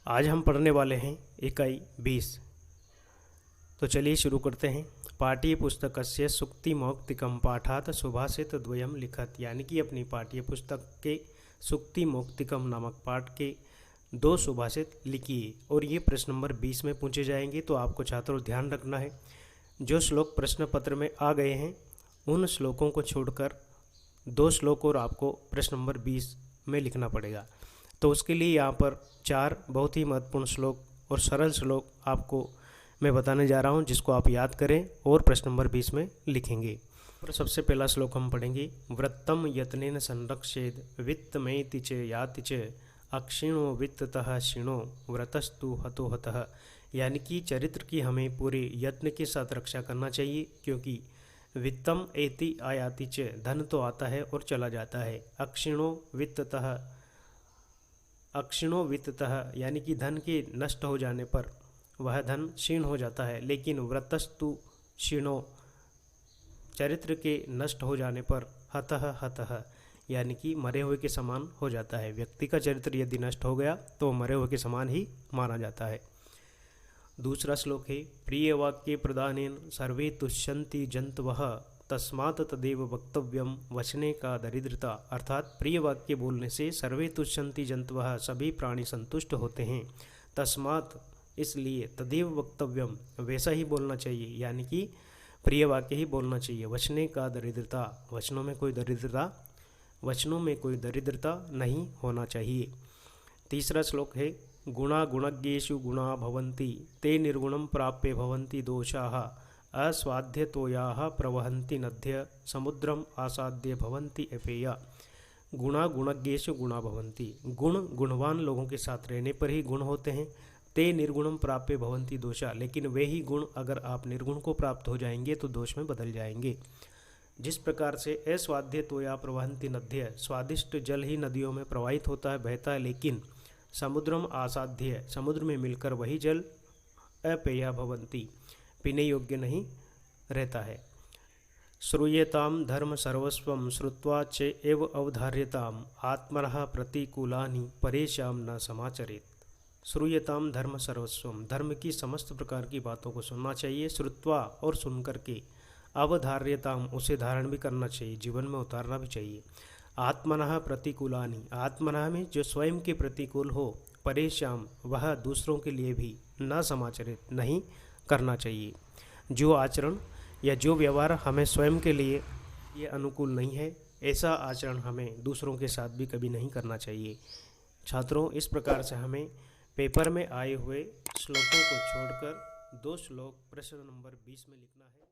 आज हम पढ़ने वाले हैं इकाई 20। तो चलिए शुरू करते हैं। पाठ्य पुस्तकस्य सूक्तिमौक्तिकं पाठात् सुभाषितद्वयं लिखत, यानी कि अपनी पाठ्य पुस्तक के सूक्तिमौक्तिकम नामक पाठ के 2 सुभाषित लिखिए और ये प्रश्न नंबर 20 में पूछे जाएंगे। तो आपको छात्रों ध्यान रखना है, जो श्लोक प्रश्न पत्र में आ गए हैं उन श्लोकों को छोड़कर 2 श्लोक और आपको प्रश्न नंबर 20 में लिखना पड़ेगा। तो उसके लिए यहाँ पर 4 बहुत ही महत्वपूर्ण श्लोक और सरल श्लोक आपको मैं बताने जा रहा हूँ, जिसको आप याद करें और प्रश्न नंबर 20 में लिखेंगे। और सबसे पहला श्लोक हम पढ़ेंगे। व्रतम यत्नेन संरक्षेद वित्तमेति च याति च अक्षिणो वित्ततः क्षीणो व्रतस्तु हतो हतः, यानी कि चरित्र की हमें पूरे यत्न के साथ रक्षा करना चाहिए, क्योंकि वित्तम एति आयाति च, धन तो आता है और चला जाता है। अक्षिणो वित्ततः यानी कि धन के नष्ट हो जाने पर वह धन क्षीण हो जाता है, लेकिन व्रतस्तु क्षीणो, चरित्र के नष्ट हो जाने पर हतः हतः यानी कि मरे हुए के समान हो जाता है। व्यक्ति का चरित्र यदि नष्ट हो गया तो मरे हुए के समान ही माना जाता है। दूसरा श्लोक है। प्रिय वाक्य प्रदानेन सर्वे तुष्यन्ति जंतवः तस्मात् तदेव वक्तव्यम वचने का दरिद्रता, अर्थात प्रिय वाक्य बोलने से सर्वे तुष्यन्ति जंतवः, सभी प्राणी संतुष्ट होते हैं। तस्मात् इसलिए, तदेव वक्तव्यम वैसा ही बोलना चाहिए, यानी कि प्रिय वाक्य ही बोलना चाहिए। वचने का दरिद्रता, वचनों में कोई दरिद्रता नहीं होना चाहिए। तीसरा श्लोक है। गुणा गुणज्ञेषु गुणा भवन्ति ते निर्गुणं प्राप्य भवन्ति दोषाः अस्वाध्यतोयाः प्रवहन्ति नद्य समुद्रम आसाद्य भवन्ति अपेया। गुणा गुणज्ञेषु गुणा भवन्ति, गुण गुणवान लोगों के साथ रहने पर ही गुण होते हैं। ते निर्गुणम प्राप्य भवन्ति दोषा, लेकिन वे ही गुण अगर आप निर्गुण को प्राप्त हो जाएंगे तो दोष में बदल जाएंगे। जिस प्रकार से अस्वाध्यतोया प्रवहन्ति नद्य, स्वादिष्ट जल ही नदियों में प्रवाहित होता है, बहता है, लेकिन समुद्रम आसाध्य, समुद्र में मिलकर वही जल अपेया भवन्ति, पीने योग्य नहीं रहता है। श्रूयताम धर्म सर्वस्वम श्रुत्वा च एव अवधार्यताम आत्मनः प्रतिकूलानि परेशान न समाचरेत। श्रूयताम धर्म सर्वस्वम, धर्म की समस्त प्रकार की बातों को सुनना चाहिए। श्रुत्वा, और सुन करके, अवधार्यताम, उसे धारण भी करना चाहिए, जीवन में उतारना भी चाहिए। आत्मनः प्रतिकूलानि, आत्मनः में जो स्वयं के प्रतिकूल हो, परेशान, वह दूसरों के लिए भी न समाचरित, नहीं करना चाहिए। जो आचरण या जो व्यवहार हमें स्वयं के लिए ये अनुकूल नहीं है, ऐसा आचरण हमें दूसरों के साथ भी कभी नहीं करना चाहिए। छात्रों, इस प्रकार से हमें पेपर में आए हुए श्लोकों को छोड़कर 2 श्लोक प्रश्न नंबर 20 में लिखना है।